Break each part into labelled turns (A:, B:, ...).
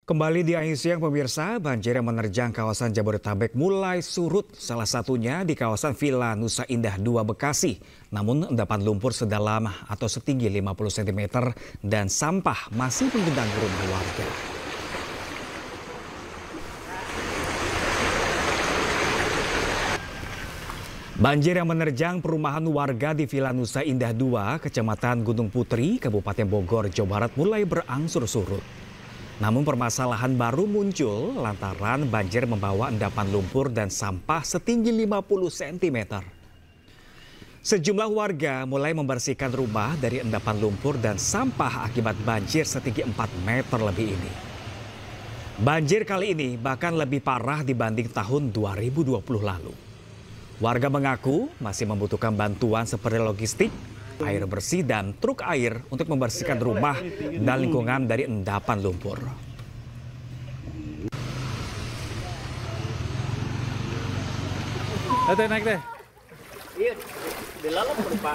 A: Kembali di akhir siang pemirsa, banjir yang menerjang kawasan Jabodetabek mulai surut. Salah satunya di kawasan Villa Nusa Indah 2 Bekasi. Namun endapan lumpur sedalam atau setinggi 50 cm dan sampah masih menggenangi rumah warga. Banjir yang menerjang perumahan warga di Villa Nusa Indah 2, Kecamatan Gunung Putri, Kabupaten Bogor, Jawa Barat mulai berangsur surut. Namun permasalahan baru muncul lantaran banjir membawa endapan lumpur dan sampah setinggi 50 cm. Sejumlah warga mulai membersihkan rumah dari endapan lumpur dan sampah akibat banjir setinggi 4 meter lebih ini. Banjir kali ini bahkan lebih parah dibanding tahun 2020 lalu. Warga mengaku masih membutuhkan bantuan seperti logistik, air bersih dan truk air untuk membersihkan rumah dan lingkungan dari endapan lumpur.
B: Naik deh.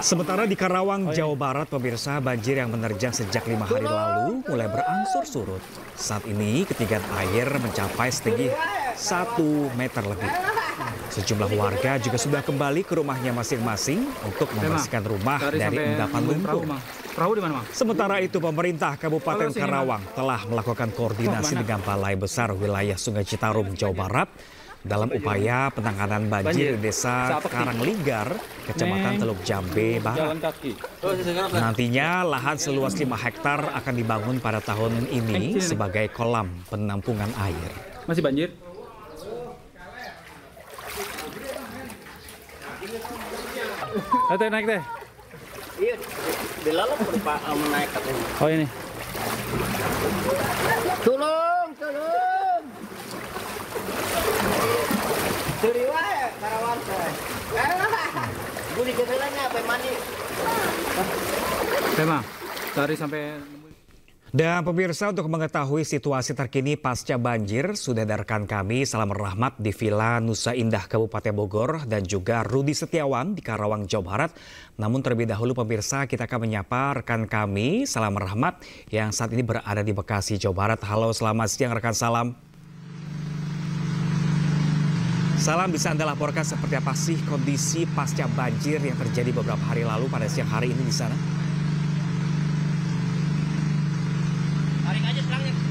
A: Sementara di Karawang, Jawa Barat, pemirsa, banjir yang menerjang sejak 5 hari lalu mulai berangsur surut. Saat ini ketinggian air mencapai setinggi 1 meter lebih. Sejumlah warga juga sudah kembali ke rumahnya masing-masing untuk membersihkan rumah dari endapan lumpur.
B: Perahu di mana, Mang?
A: Sementara itu, pemerintah Kabupaten Karawang telah melakukan koordinasi dengan Balai Besar Wilayah Sungai Citarum, Jawa Barat dalam upaya penanganan banjir di Desa Karanglinggar, Kecamatan Teluk Jambe Barat. Nantinya lahan seluas 5 hektar akan dibangun pada tahun ini sebagai kolam penampungan air.
B: Masih banjir? Naik deh.
C: Iya, dilalap Pak naik katanya.
B: Oh ini.
C: Tolong. Seriwa ya Karawang saya. Budi kedelanya apa mandi?
B: Tema, dari sampai.
A: Dan pemirsa, untuk mengetahui situasi terkini pasca banjir, sudah ada rekan kami Salam Rahmat di Villa Nusa Indah Kabupaten Bogor dan juga Rudi Setiawan di Karawang, Jawa Barat. Namun terlebih dahulu pemirsa, kita akan menyapa rekan kami Salam Rahmat yang saat ini berada di Bekasi, Jawa Barat. Halo, selamat siang rekan Salam. Salam, bisa Anda laporkan seperti apa sih kondisi pasca banjir yang terjadi beberapa hari lalu pada siang hari ini di sana?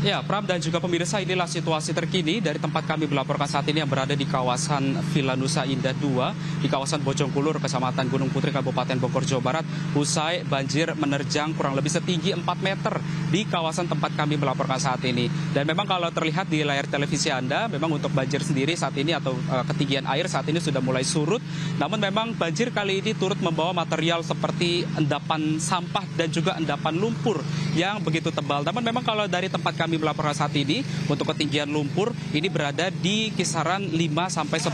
D: Ya, Pram dan juga pemirsa, inilah situasi terkini dari tempat kami melaporkan saat ini yang berada di kawasan Villa Nusa Indah 2 di kawasan Bojongkulur, Kecamatan Gunung Putri, Kabupaten Bogor, Jawa Barat. Usai banjir menerjang kurang lebih setinggi 4 meter di kawasan tempat kami melaporkan saat ini. Dan memang kalau terlihat di layar televisi Anda, memang untuk banjir sendiri saat ini atau ketinggian air saat ini sudah mulai surut. Namun memang banjir kali ini turut membawa material seperti endapan sampah dan juga endapan lumpur yang begitu tebal. Namun memang kalau dari tempat kami melaporkan saat ini untuk ketinggian lumpur ini berada di kisaran 5 sampai 10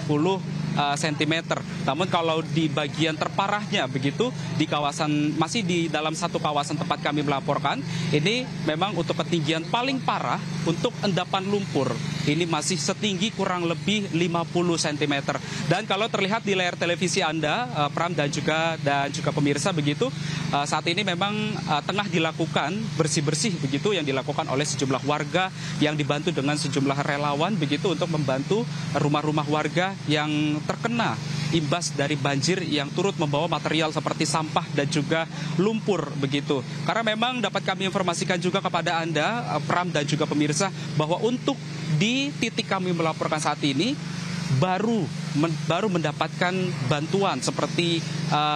D: cm. Namun kalau di bagian terparahnya begitu di kawasan masih di dalam satu kawasan tempat kami melaporkan, ini memang untuk ketinggian paling parah untuk endapan lumpur ini masih setinggi kurang lebih 50 cm. Dan kalau terlihat di layar televisi Anda, Pram dan juga pemirsa begitu, saat ini memang tengah dilakukan bersih-bersih begitu yang dilakukan oleh sejumlah warga yang dibantu dengan sejumlah relawan begitu untuk membantu rumah-rumah warga yang terkena imbas dari banjir yang turut membawa material seperti sampah dan juga lumpur begitu. Karena memang dapat kami informasikan juga kepada Anda, Pram dan juga pemirsa, bahwa untuk di titik kami melaporkan saat ini baru mendapatkan bantuan seperti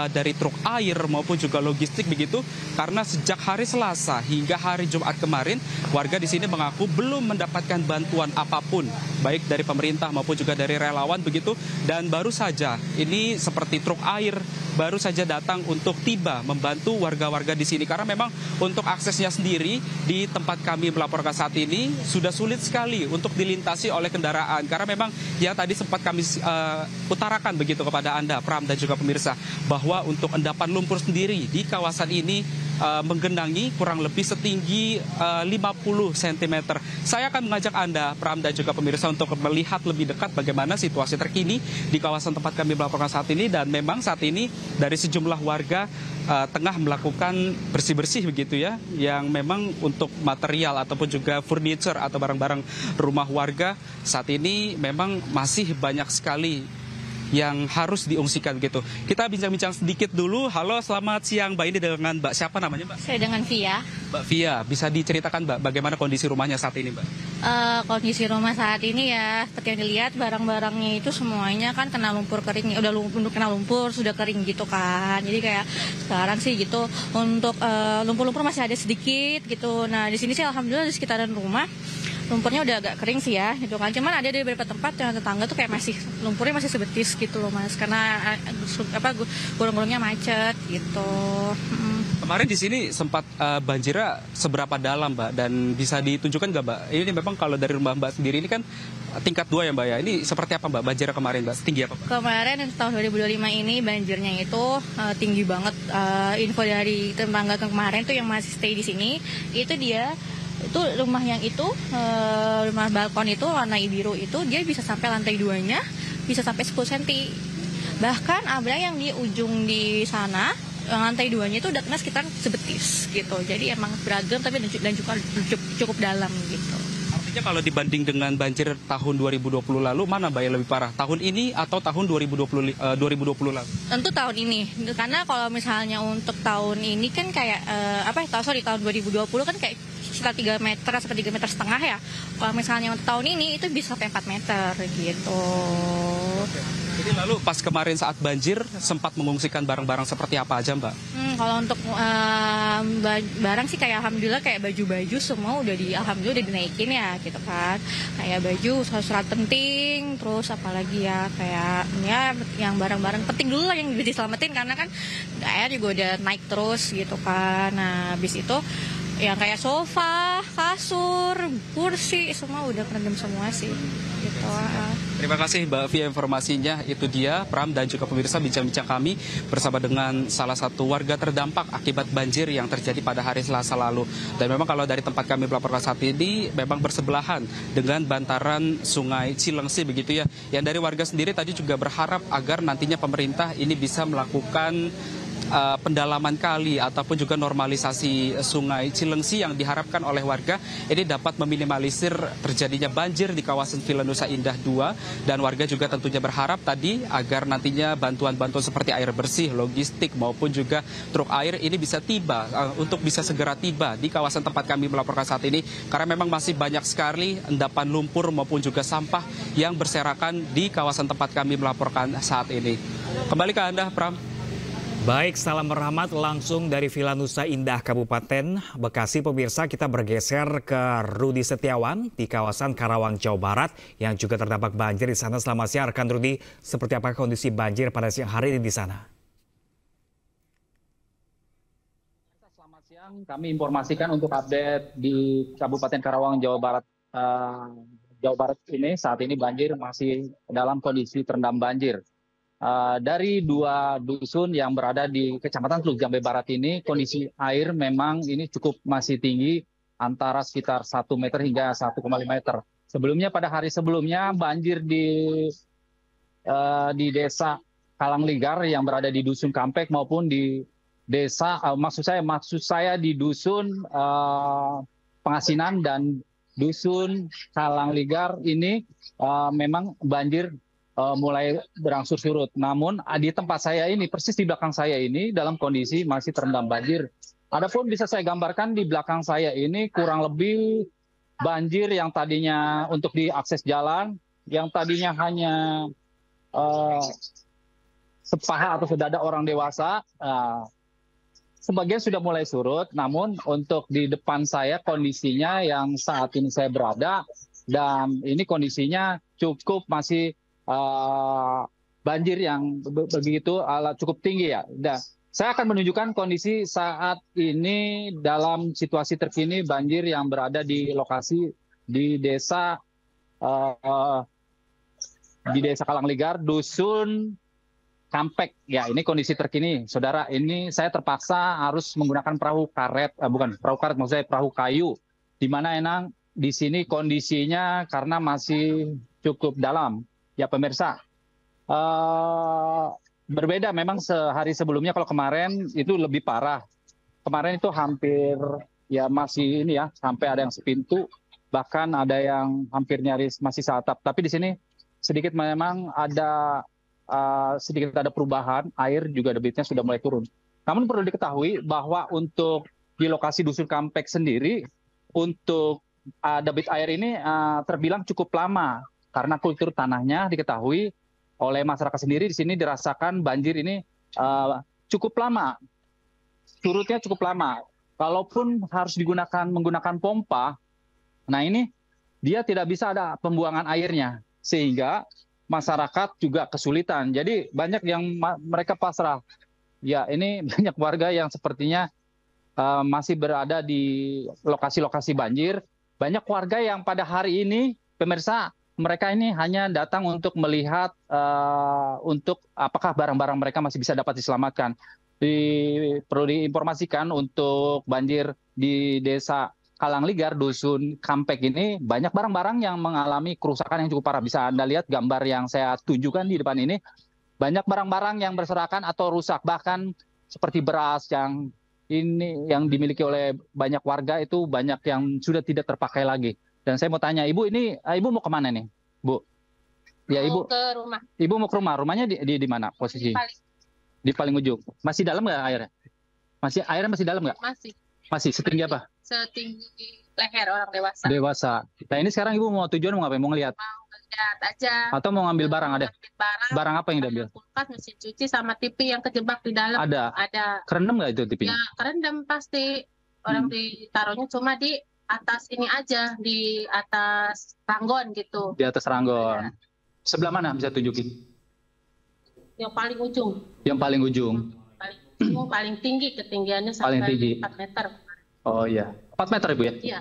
D: dari truk air maupun juga logistik begitu, karena sejak hari Selasa hingga hari Jumat kemarin warga di sini mengaku belum mendapatkan bantuan apapun baik dari pemerintah maupun juga dari relawan begitu, dan baru saja ini seperti truk air baru saja datang untuk tiba membantu warga-warga di sini, karena memang untuk aksesnya sendiri di tempat kami melaporkan saat ini sudah sulit sekali untuk dilintasi oleh kendaraan, karena memang yang tadi sempat kami utarakan begitu kepada Anda, Pram dan juga pemirsa, bahwa untuk endapan lumpur sendiri di kawasan ini menggenangi kurang lebih setinggi 50 cm. Saya akan mengajak Anda, Pram dan juga pemirsa untuk melihat lebih dekat bagaimana situasi terkini di kawasan tempat kami melaporkan saat ini. Dan memang saat ini dari sejumlah warga tengah melakukan bersih-bersih begitu ya, yang memang untuk material ataupun juga furniture atau barang-barang rumah warga saat ini memang masih banyak sekali yang harus diungsikan gitu. Kita bincang-bincang sedikit dulu. Halo, selamat siang Mbak. Ini dengan Mbak siapa namanya Mbak?
E: Saya dengan Via.
D: Mbak Via, bisa diceritakan Mbak bagaimana kondisi rumahnya saat ini Mbak?
E: Kondisi rumah saat ini ya seperti yang dilihat, barang-barangnya itu semuanya kan kena lumpur kering, udah kena lumpur, sudah kering gitu kan. Jadi kayak sekarang sih gitu untuk lumpur-lumpur masih ada sedikit gitu. Nah di sini sih alhamdulillah di sekitaran rumah lumpurnya udah agak kering sih ya gitu kan. Cuman ada di beberapa tempat yang tetangga tuh kayak masih lumpurnya masih sebetis gitu loh Mas, karena gulung-gulungnya macet gitu.
D: Kemarin di sini sempat banjirnya seberapa dalam Mbak, dan bisa ditunjukkan nggak Mbak? Ini memang kalau dari rumah Mbak sendiri ini kan tingkat 2 ya Mbak ya. Ini seperti apa Mbak banjirnya kemarin Mbak? Setinggi apa Mbak? Kemarin
E: tahun 2025 ini banjirnya itu tinggi banget. Info dari tetangga kemarin tuh yang masih stay di sini, itu dia itu rumah yang itu rumah balkon itu warna biru itu dia bisa sampai lantai 2-nya bisa sampai 10 cm. Bahkan ada yang di ujung di sana lantai 2-nya itu udah kena sekitar sebetis gitu. Jadi emang beragam tapi dan juga cukup dalam gitu.
D: Artinya kalau dibanding dengan banjir tahun 2020 lalu, mana Mbak yang lebih parah? Tahun ini atau tahun 2020 lalu?
E: Tentu tahun ini. Karena kalau misalnya untuk tahun ini kan kayak tahun 2020 kan kayak sekitar 3 meter sampai 3,5 meter ya. Kalau misalnya untuk tahun ini itu bisa sampai 4 meter gitu.
D: Jadi lalu pas kemarin saat banjir sempat mengungsikan barang-barang seperti apa aja Mbak?
E: Kalau untuk barang sih kayak alhamdulillah kayak baju-baju semua alhamdulillah udah dinaikin ya gitu kan. Kayak baju, surat penting, terus apalagi ya kayak ya yang barang-barang penting dulu lah yang diselamatin karena kan air juga udah naik terus gitu kan. Nah habis itu yang kayak sofa, kasur, kursi semua udah kerendam semua sih gitu.
D: Terima kasih Mbak Via informasinya. Itu dia Pram dan juga pemirsa bincang-bincang kami bersama dengan salah satu warga terdampak akibat banjir yang terjadi pada hari Selasa lalu. Dan memang kalau dari tempat kami melaporkan saat ini memang bersebelahan dengan bantaran Sungai Cilengsi begitu ya. Yang dari warga sendiri tadi juga berharap agar nantinya pemerintah ini bisa melakukan pendalaman kali ataupun juga normalisasi Sungai Cilengsi yang diharapkan oleh warga ini dapat meminimalisir terjadinya banjir di kawasan Vilanusa Indah 2. Dan warga juga tentunya berharap tadi agar nantinya bantuan-bantuan seperti air bersih, logistik maupun juga truk air ini bisa tiba untuk bisa segera tiba di kawasan tempat kami melaporkan saat ini, karena memang masih banyak sekali endapan lumpur maupun juga sampah yang berserakan di kawasan tempat kami melaporkan saat ini. Kembali ke Anda Pram.
A: Baik, salam rahmat langsung dari Vilanusa Indah Kabupaten Bekasi. Pemirsa, kita bergeser ke Rudi Setiawan di kawasan Karawang, Jawa Barat yang juga terdampak banjir di sana. Selamat siang rekan Rudi, seperti apa kondisi banjir pada siang hari ini di sana?
B: Selamat siang, kami informasikan untuk update di Kabupaten Karawang, Jawa Barat ini saat ini banjir masih dalam kondisi terendam banjir. Dari 2 dusun yang berada di Kecamatan Teluk Jambe Barat ini, kondisi air memang ini cukup masih tinggi antara sekitar 1 meter hingga 1,5 meter. Sebelumnya pada hari sebelumnya banjir di desa Kalangligar yang berada di dusun Kampek maupun di desa maksud saya di dusun Pengasinan dan dusun Kalangligar ini memang banjir mulai berangsur surut. Namun di tempat saya ini, persis di belakang saya ini dalam kondisi masih terendam banjir. Adapun bisa saya gambarkan di belakang saya ini kurang lebih banjir yang tadinya untuk diakses jalan, yang tadinya hanya sepaha atau sedada orang dewasa, sebagian sudah mulai surut. Namun untuk di depan saya kondisinya yang saat ini saya berada, dan ini kondisinya cukup masih banjir yang begitu cukup tinggi ya. Dan saya akan menunjukkan kondisi saat ini dalam situasi terkini banjir yang berada di lokasi di desa Kalangligar, dusun Kampek. Ya, ini kondisi terkini, saudara. Ini saya terpaksa harus menggunakan perahu karet, bukan perahu karet, maksud saya perahu kayu. Di mana Enang di sini kondisinya karena masih cukup dalam. Ya pemirsa, berbeda memang sehari sebelumnya. Kalau kemarin itu lebih parah. Kemarin itu hampir ya masih ini ya, sampai ada yang sepintu, bahkan ada yang hampir nyaris masih seatap. Tapi di sini sedikit memang ada sedikit ada perubahan, air juga debitnya sudah mulai turun. Namun perlu diketahui bahwa untuk di lokasi Dusun Kampek sendiri, untuk debit air ini terbilang cukup lama karena kultur tanahnya diketahui oleh masyarakat sendiri di sini dirasakan banjir ini cukup lama, surutnya cukup lama. Kalaupun harus menggunakan pompa, nah ini dia tidak bisa ada pembuangan airnya sehingga masyarakat juga kesulitan. Jadi banyak yang mereka pasrah. Ya ini banyak warga yang sepertinya masih berada di lokasi-lokasi banjir. Banyak warga yang pada hari ini, pemirsa, mereka ini hanya datang untuk melihat untuk apakah barang-barang mereka masih bisa dapat diselamatkan. Perlu diinformasikan untuk banjir di desa Kalangligar, Dusun Kampek ini banyak barang-barang yang mengalami kerusakan yang cukup parah. Bisa Anda lihat gambar yang saya tunjukkan di depan ini. Banyak barang-barang yang berserakan atau rusak. Bahkan seperti beras yang dimiliki oleh banyak warga itu banyak yang sudah tidak terpakai lagi. Dan saya mau tanya, Ibu ini, Ibu mau kemana nih, Bu? Ya, Ibu.
F: Ke rumah.
B: Ibu mau ke rumah. Rumahnya di mana posisi? Di paling ujung. Masih dalam nggak airnya? Airnya masih dalam nggak?
F: Masih.
B: Masih setinggi apa?
F: Setinggi leher orang dewasa.
B: Dewasa. Nah ini sekarang Ibu mau tujuan mau ngapain? Mau ngeliat?
F: Mau lihat aja.
B: Atau mau ngambil barang ada? Barang apa yang diambil?
F: Kulkas, mesin cuci, sama TV yang kejebak di dalam. Ada.
B: Kerendam nggak itu TV-nya?
F: Ya kerendam pasti. Orang ditaruhnya cuma di atas ini aja, di atas ranggon gitu.
B: Di atas ranggon. Ya. Sebelah mana bisa tunjukin?
F: Yang paling ujung.
B: Yang paling ujung.
F: Paling tinggi, ketinggiannya sampai 4 meter.
B: Oh iya, 4 meter Ibu ya?
F: Iya.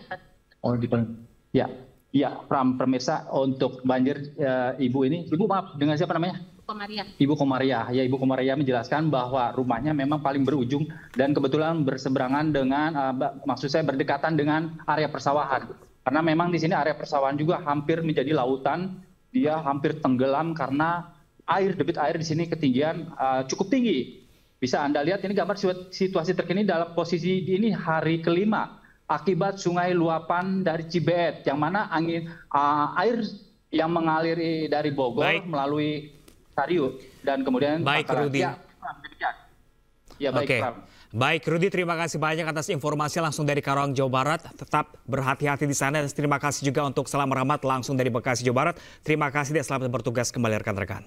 B: Oh di paling. Ya, ya. Pemirsa untuk banjir Ibu ini, Ibu maaf dengan siapa namanya?
F: Komaria.
B: Ibu Komaria. Ya, Ibu Komaria menjelaskan bahwa rumahnya memang paling berujung dan kebetulan berseberangan dengan, maksud saya berdekatan dengan area persawahan. Karena memang di sini area persawahan juga hampir menjadi lautan, dia hampir tenggelam karena debit air di sini ketinggian cukup tinggi. Bisa Anda lihat ini gambar situasi terkini dalam posisi ini hari kelima akibat sungai luapan dari Cibeet, yang mana air yang mengalir dari Bogor melalui Sariu dan kemudian
A: baik Rudi.
B: Ya baik.
A: Oke. Baik Rudi, terima kasih banyak atas informasi langsung dari Karawang, Jawa Barat. Tetap berhati-hati di sana dan terima kasih juga untuk Salam Rahmat langsung dari Bekasi, Jawa Barat. Terima kasih dan selamat bertugas kembali rekan-rekan.